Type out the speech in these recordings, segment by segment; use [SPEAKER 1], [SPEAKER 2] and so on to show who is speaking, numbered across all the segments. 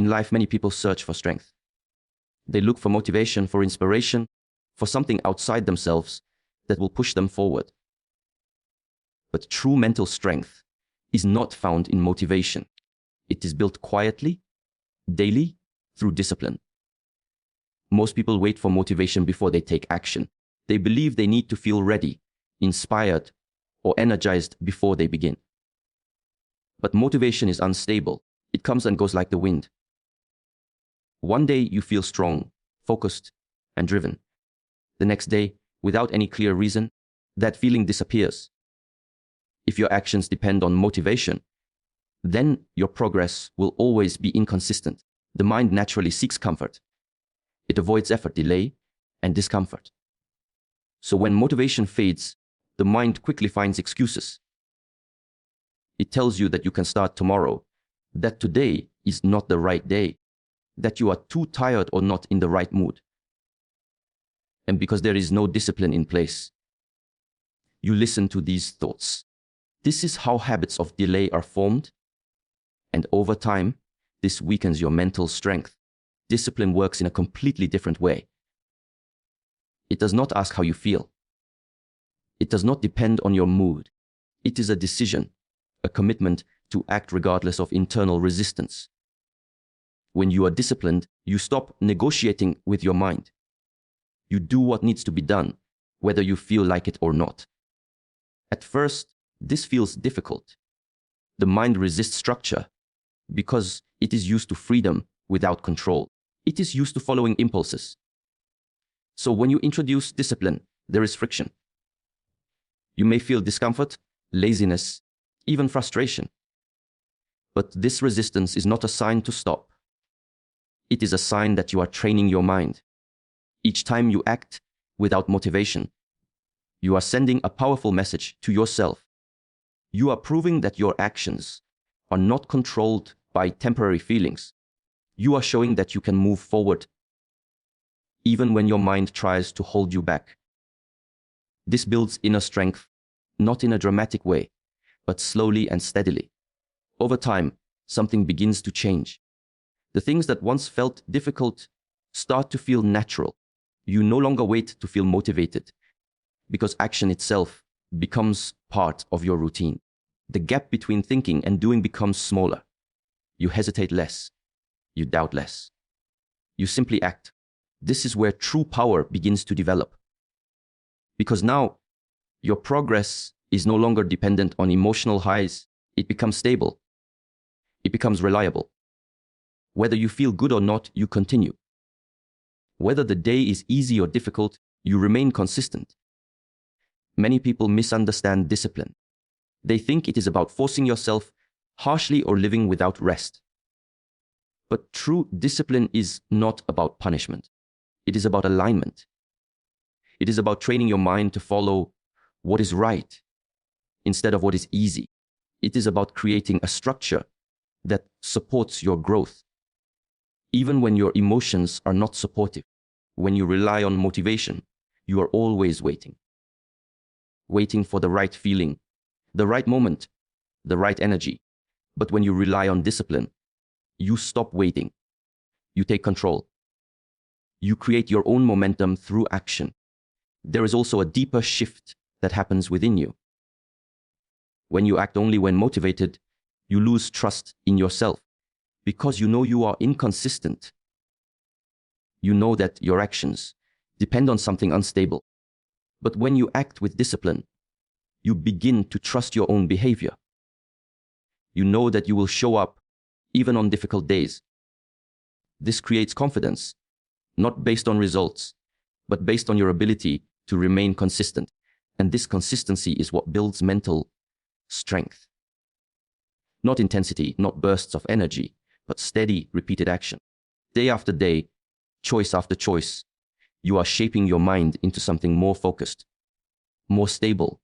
[SPEAKER 1] In life, many people search for strength. They look for motivation, for inspiration, for something outside themselves that will push them forward. But true mental strength is not found in motivation. It is built quietly, daily, through discipline. Most people wait for motivation before they take action. They believe they need to feel ready, inspired, or energized before they begin. But motivation is unstable. It comes and goes like the wind. One day you feel strong, focused, and driven. The next day, without any clear reason, that feeling disappears. If your actions depend on motivation, then your progress will always be inconsistent. The mind naturally seeks comfort. It avoids effort, delay, and discomfort. So when motivation fades, the mind quickly finds excuses. It tells you that you can start tomorrow, that today is not the right day, that you are too tired or not in the right mood. And because there is no discipline in place, you listen to these thoughts. This is how habits of delay are formed, and over time, this weakens your mental strength. Discipline works in a completely different way. It does not ask how you feel. It does not depend on your mood. It is a decision, a commitment to act regardless of internal resistance. When you are disciplined, you stop negotiating with your mind. You do what needs to be done, whether you feel like it or not. At first, this feels difficult. The mind resists structure because it is used to freedom without control. It is used to following impulses. So when you introduce discipline, there is friction. You may feel discomfort, laziness, even frustration. But this resistance is not a sign to stop. It is a sign that you are training your mind. Each time you act without motivation, you are sending a powerful message to yourself. You are proving that your actions are not controlled by temporary feelings. You are showing that you can move forward, even when your mind tries to hold you back. This builds inner strength, not in a dramatic way, but slowly and steadily. Over time, something begins to change. The things that once felt difficult start to feel natural. You no longer wait to feel motivated, because action itself becomes part of your routine. The gap between thinking and doing becomes smaller. You hesitate less. You doubt less. You simply act. This is where true power begins to develop. Because now, your progress is no longer dependent on emotional highs. It becomes stable. It becomes reliable. Whether you feel good or not, you continue. Whether the day is easy or difficult, you remain consistent. Many people misunderstand discipline. They think it is about forcing yourself harshly or living without rest. But true discipline is not about punishment. It is about alignment. It is about training your mind to follow what is right instead of what is easy. It is about creating a structure that supports your growth, even when your emotions are not supportive. When you rely on motivation, you are always waiting. Waiting for the right feeling, the right moment, the right energy. But when you rely on discipline, you stop waiting. You take control. You create your own momentum through action. There is also a deeper shift that happens within you. When you act only when motivated, you lose trust in yourself because you know you are inconsistent. You know that your actions depend on something unstable. But when you act with discipline, you begin to trust your own behavior. You know that you will show up even on difficult days. This creates confidence, not based on results, but based on your ability to remain consistent. And this consistency is what builds mental strength. Not intensity, not bursts of energy, but steady, repeated action. Day after day, choice after choice, you are shaping your mind into something more focused, more stable,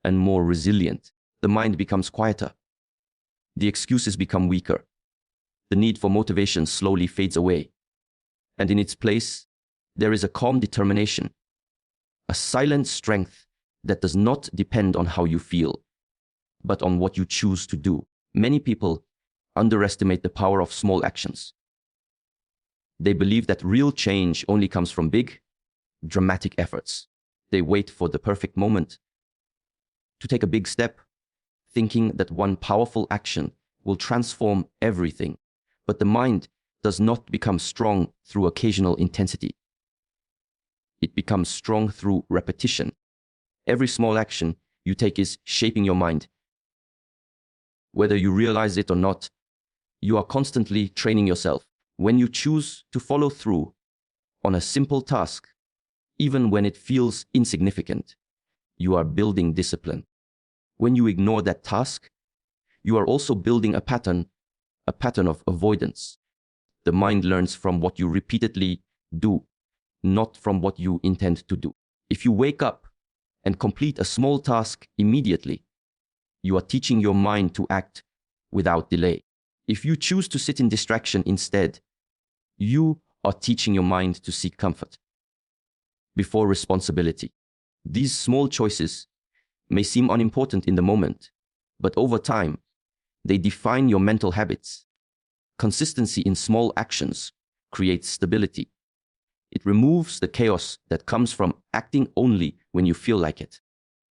[SPEAKER 1] and more resilient. The mind becomes quieter. The excuses become weaker. The need for motivation slowly fades away. And in its place, there is a calm determination, a silent strength that does not depend on how you feel, but on what you choose to do. Many people underestimate the power of small actions. They believe that real change only comes from big, dramatic efforts. They wait for the perfect moment to take a big step, thinking that one powerful action will transform everything. But the mind does not become strong through occasional intensity. It becomes strong through repetition. Every small action you take is shaping your mind. Whether you realize it or not, you are constantly training yourself. When you choose to follow through on a simple task, even when it feels insignificant, you are building discipline. When you ignore that task, you are also building a pattern of avoidance. The mind learns from what you repeatedly do, not from what you intend to do. If you wake up and complete a small task immediately, you are teaching your mind to act without delay. If you choose to sit in distraction instead, you are teaching your mind to seek comfort before responsibility. These small choices may seem unimportant in the moment, but over time, they define your mental habits. Consistency in small actions creates stability. It removes the chaos that comes from acting only when you feel like it.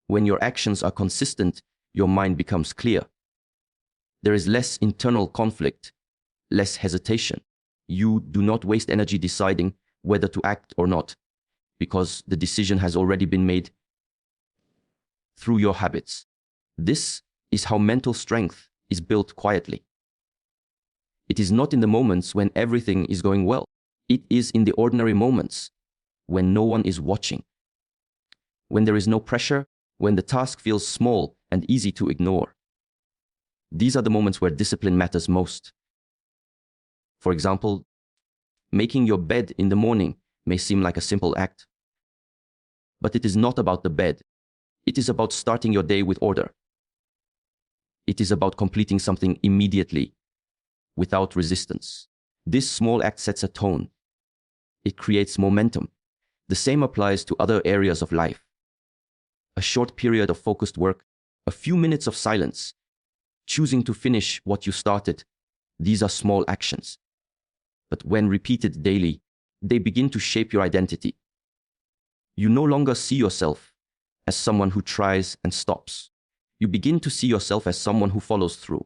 [SPEAKER 1] When your actions are consistent, your mind becomes clear. There is less internal conflict, less hesitation. You do not waste energy deciding whether to act or not, because the decision has already been made through your habits. This is how mental strength is built quietly. It is not in the moments when everything is going well. It is in the ordinary moments when no one is watching, when there is no pressure, when the task feels small and easy to ignore. These are the moments where discipline matters most. For example, making your bed in the morning may seem like a simple act, but it is not about the bed. It is about starting your day with order. It is about completing something immediately, without resistance. This small act sets a tone. It creates momentum. The same applies to other areas of life. A short period of focused work, a few minutes of silence, choosing to finish what you started. These are small actions. But when repeated daily, they begin to shape your identity. You no longer see yourself as someone who tries and stops. You begin to see yourself as someone who follows through.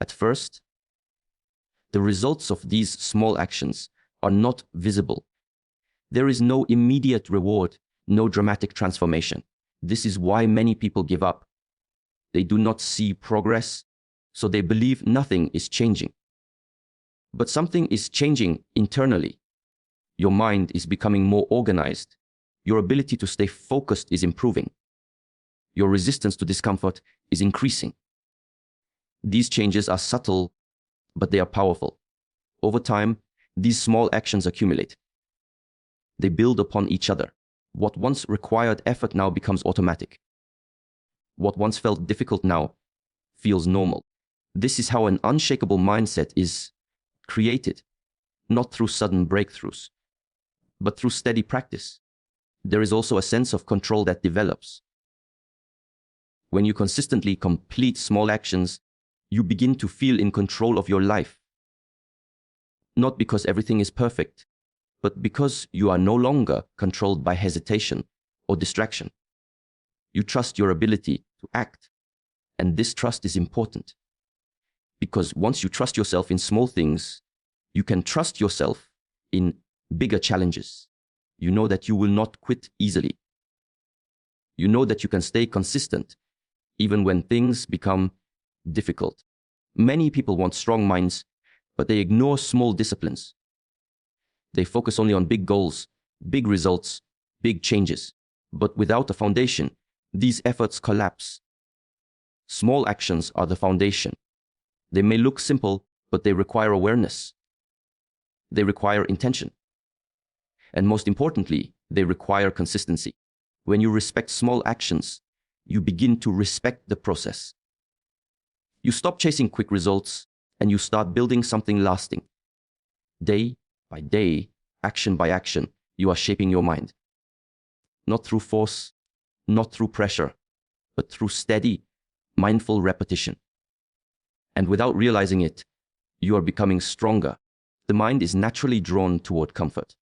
[SPEAKER 1] At first, the results of these small actions are not visible. There is no immediate reward, no dramatic transformation. This is why many people give up. They do not see progress, so they believe nothing is changing. But something is changing internally. Your mind is becoming more organized. Your ability to stay focused is improving. Your resistance to discomfort is increasing. These changes are subtle, but they are powerful. Over time, these small actions accumulate. They build upon each other. What once required effort now becomes automatic. What once felt difficult now feels normal. This is how an unshakable mindset is created, not through sudden breakthroughs, but through steady practice. There is also a sense of control that develops. When you consistently complete small actions, you begin to feel in control of your life. Not because everything is perfect, but because you are no longer controlled by hesitation or distraction. You trust your ability to act, and this trust is important. Because once you trust yourself in small things, you can trust yourself in bigger challenges. You know that you will not quit easily. You know that you can stay consistent even when things become difficult. Many people want strong minds, but they ignore small disciplines. They focus only on big goals, big results, big changes. But without a foundation, these efforts collapse. Small actions are the foundation. They may look simple, but they require awareness. They require intention. And most importantly, they require consistency. When you respect small actions, you begin to respect the process. You stop chasing quick results and you start building something lasting. Day by day, action by action, you are shaping your mind. Not through force, not through pressure, but through steady, mindful repetition. And without realizing it, you are becoming stronger, The mind is naturally drawn toward comfort.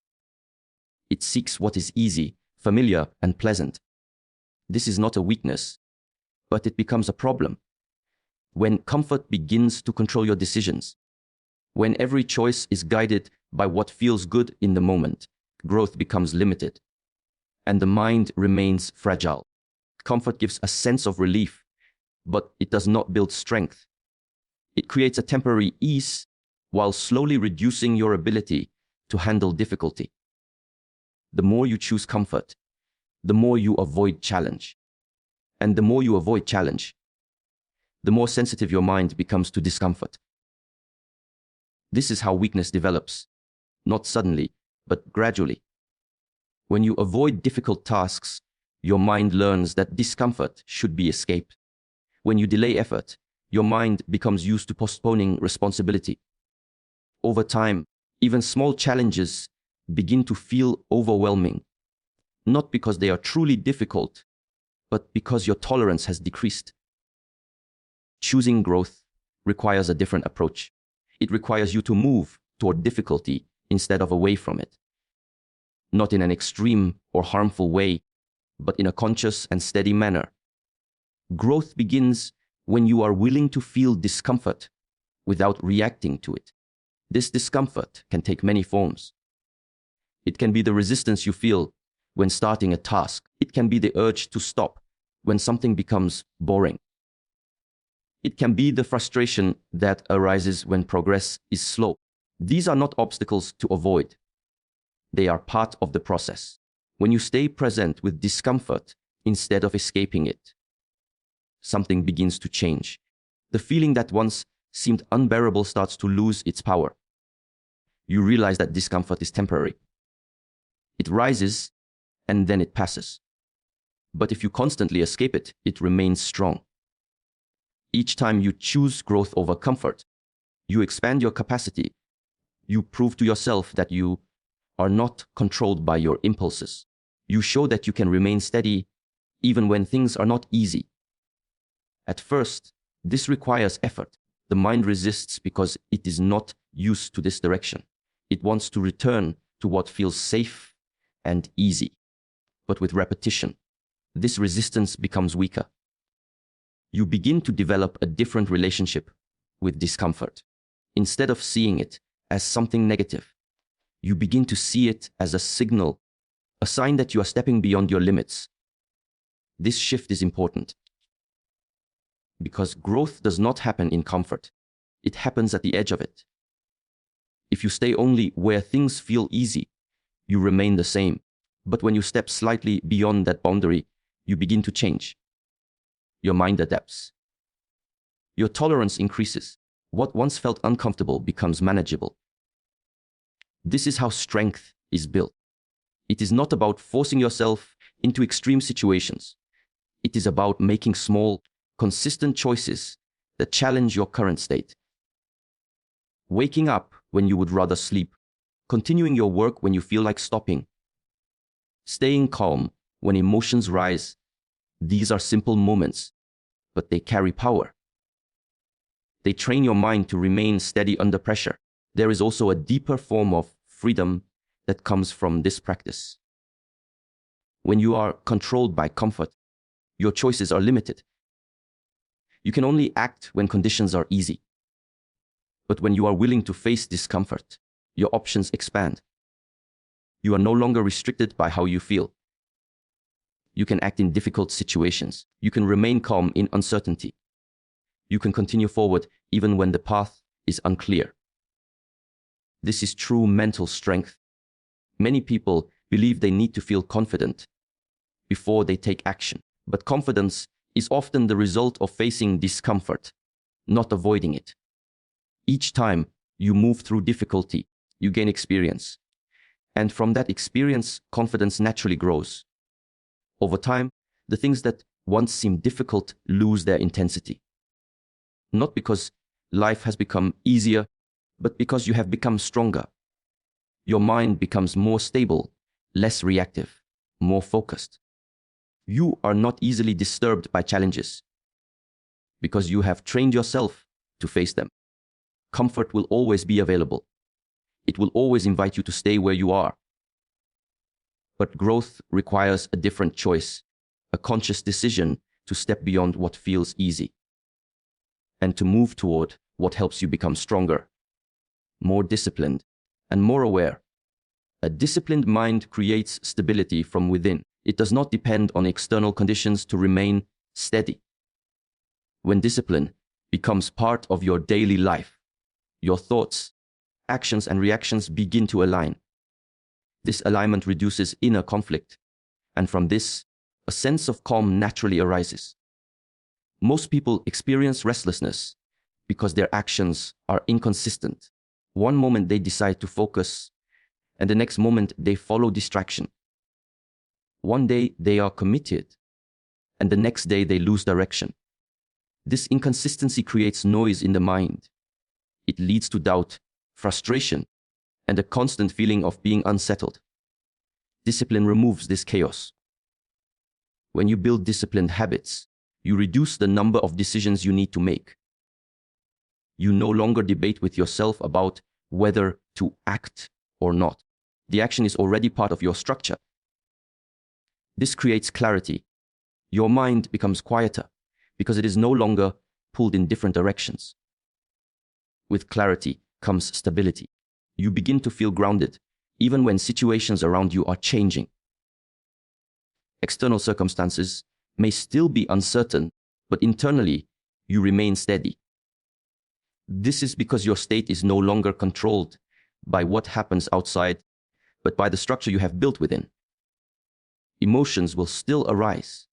[SPEAKER 1] It seeks what is easy, familiar, and pleasant. This is not a weakness, but it becomes a problem. When comfort begins to control your decisions, when every choice is guided by what feels good in the moment, growth becomes limited, and the mind remains fragile. Comfort gives a sense of relief, but it does not build strength. It creates a temporary ease while slowly reducing your ability to handle difficulty. The more you choose comfort, the more you avoid challenge. And the more you avoid challenge, the more sensitive your mind becomes to discomfort. This is how weakness develops, not suddenly, but gradually. When you avoid difficult tasks, your mind learns that discomfort should be escaped. When you delay effort, your mind becomes used to postponing responsibility. Over time, even small challenges begin to feel overwhelming, not because they are truly difficult, but because your tolerance has decreased. Choosing growth requires a different approach. It requires you to move toward difficulty instead of away from it. Not in an extreme or harmful way, but in a conscious and steady manner. Growth begins when you are willing to feel discomfort without reacting to it. This discomfort can take many forms. It can be the resistance you feel when starting a task. It can be the urge to stop when something becomes boring. It can be the frustration that arises when progress is slow. These are not obstacles to avoid. They are part of the process. When you stay present with discomfort instead of escaping it, something begins to change. The feeling that once seemed unbearable starts to lose its power. You realize that discomfort is temporary. It rises and then it passes. But if you constantly escape it, it remains strong. Each time you choose growth over comfort, you expand your capacity. You prove to yourself that you are not controlled by your impulses. You show that you can remain steady even when things are not easy. At first, this requires effort. The mind resists because it is not used to this direction. It wants to return to what feels safe and easy. But with repetition, this resistance becomes weaker. You begin to develop a different relationship with discomfort. Instead of seeing it as something negative, you begin to see it as a signal, a sign that you are stepping beyond your limits. This shift is important because growth does not happen in comfort. It happens at the edge of it. If you stay only where things feel easy, you remain the same. But when you step slightly beyond that boundary, you begin to change. Your mind adapts. Your tolerance increases. What once felt uncomfortable becomes manageable. This is how strength is built. It is not about forcing yourself into extreme situations. It is about making small, consistent choices that challenge your current state. Waking up when you would rather sleep. Continuing your work when you feel like stopping. Staying calm when emotions rise. These are simple moments, but they carry power. They train your mind to remain steady under pressure. There is also a deeper form of freedom that comes from this practice. When you are controlled by comfort, your choices are limited. You can only act when conditions are easy. But when you are willing to face discomfort, your options expand. You are no longer restricted by how you feel. You can act in difficult situations. You can remain calm in uncertainty. You can continue forward even when the path is unclear. This is true mental strength. Many people believe they need to feel confident before they take action. But confidence is often the result of facing discomfort, not avoiding it. Each time you move through difficulty, you gain experience. And from that experience, confidence naturally grows. Over time, the things that once seemed difficult lose their intensity. Not because life has become easier, but because you have become stronger. Your mind becomes more stable, less reactive, more focused. You are not easily disturbed by challenges because you have trained yourself to face them. Comfort will always be available. It will always invite you to stay where you are. But growth requires a different choice, a conscious decision to step beyond what feels easy and to move toward what helps you become stronger, more disciplined, and more aware. A disciplined mind creates stability from within. It does not depend on external conditions to remain steady. When discipline becomes part of your daily life, your thoughts, actions, and reactions begin to align. This alignment reduces inner conflict, and from this, a sense of calm naturally arises. Most people experience restlessness because their actions are inconsistent. One moment they decide to focus, and the next moment they follow distraction. One day they are committed, and the next day they lose direction. This inconsistency creates noise in the mind. It leads to doubt, frustration, and a constant feeling of being unsettled. Discipline removes this chaos. When you build disciplined habits, you reduce the number of decisions you need to make. You no longer debate with yourself about whether to act or not. The action is already part of your structure. This creates clarity. Your mind becomes quieter because it is no longer pulled in different directions. With clarity comes stability. You begin to feel grounded, even when situations around you are changing. External circumstances may still be uncertain, but internally, you remain steady. This is because your state is no longer controlled by what happens outside, but by the structure you have built within. Emotions will still arise.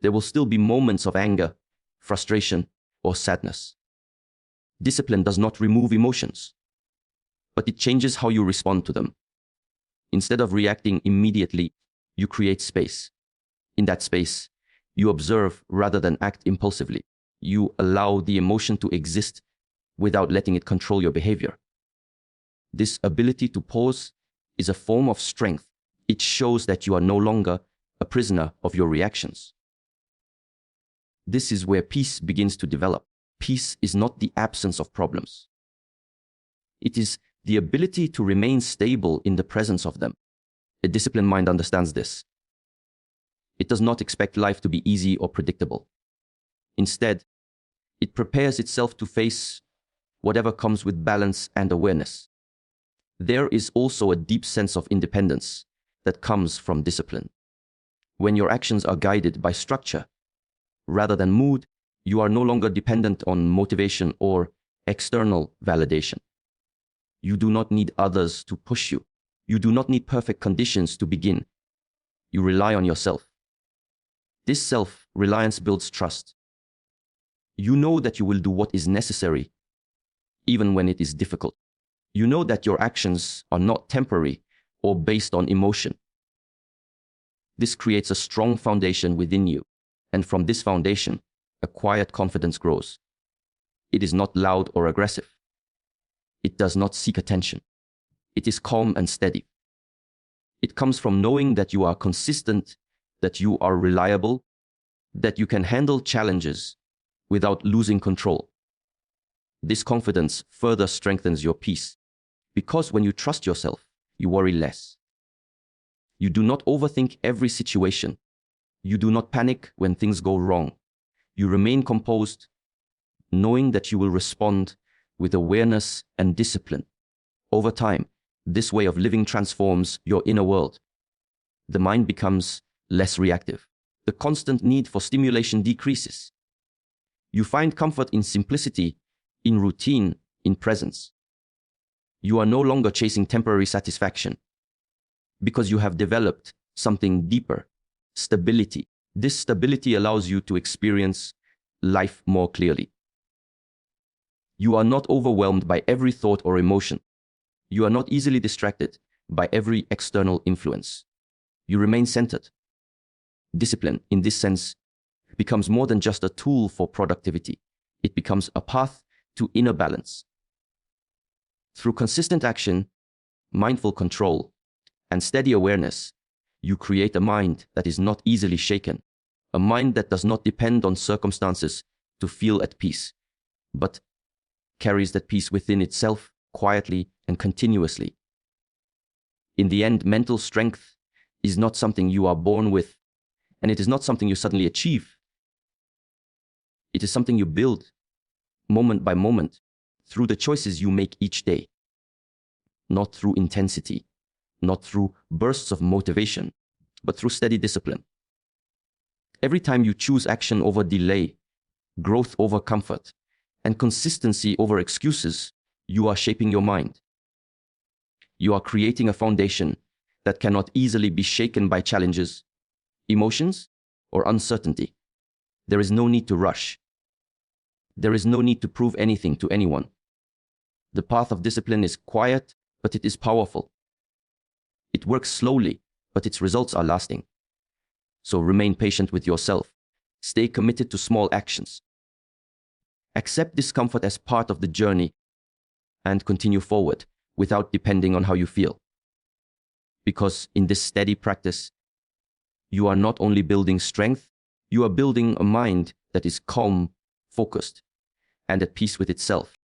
[SPEAKER 1] There will still be moments of anger, frustration, or sadness. Discipline does not remove emotions, but it changes how you respond to them. Instead of reacting immediately, you create space. In that space, you observe rather than act impulsively. You allow the emotion to exist without letting it control your behavior. This ability to pause is a form of strength. It shows that you are no longer a prisoner of your reactions. This is where peace begins to develop. Peace is not the absence of problems. It is the ability to remain stable in the presence of them. A disciplined mind understands this. It does not expect life to be easy or predictable. Instead, it prepares itself to face whatever comes with balance and awareness. There is also a deep sense of independence that comes from discipline. When your actions are guided by structure rather than mood, you are no longer dependent on motivation or external validation. You do not need others to push you. You do not need perfect conditions to begin. You rely on yourself. This self-reliance builds trust. You know that you will do what is necessary, even when it is difficult. You know that your actions are not temporary or based on emotion. This creates a strong foundation within you, and from this foundation, a quiet confidence grows. It is not loud or aggressive. It does not seek attention. It is calm and steady. It comes from knowing that you are consistent, that you are reliable, that you can handle challenges without losing control. This confidence further strengthens your peace, because when you trust yourself, you worry less. You do not overthink every situation. You do not panic when things go wrong. You remain composed, knowing that you will respond with awareness and discipline. Over time, this way of living transforms your inner world. The mind becomes less reactive. The constant need for stimulation decreases. You find comfort in simplicity, in routine, in presence. You are no longer chasing temporary satisfaction because you have developed something deeper, stability. This stability allows you to experience life more clearly. You are not overwhelmed by every thought or emotion. You are not easily distracted by every external influence. You remain centered. Discipline, in this sense, becomes more than just a tool for productivity. It becomes a path to inner balance. Through consistent action, mindful control, and steady awareness, you create a mind that is not easily shaken, a mind that does not depend on circumstances to feel at peace, but carries that peace within itself quietly, and continuously. In the end, mental strength is not something you are born with, and it is not something you suddenly achieve. It is something you build, moment by moment, through the choices you make each day. Not through intensity, not through bursts of motivation, but through steady discipline. Every time you choose action over delay, growth over comfort, and consistency over excuses, you are shaping your mind. You are creating a foundation that cannot easily be shaken by challenges, emotions, or uncertainty. There is no need to rush. There is no need to prove anything to anyone. The path of discipline is quiet, but it is powerful. It works slowly, but its results are lasting. So remain patient with yourself. Stay committed to small actions. Accept discomfort as part of the journey and continue forward without depending on how you feel. Because in this steady practice, you are not only building strength, you are building a mind that is calm, focused, and at peace with itself.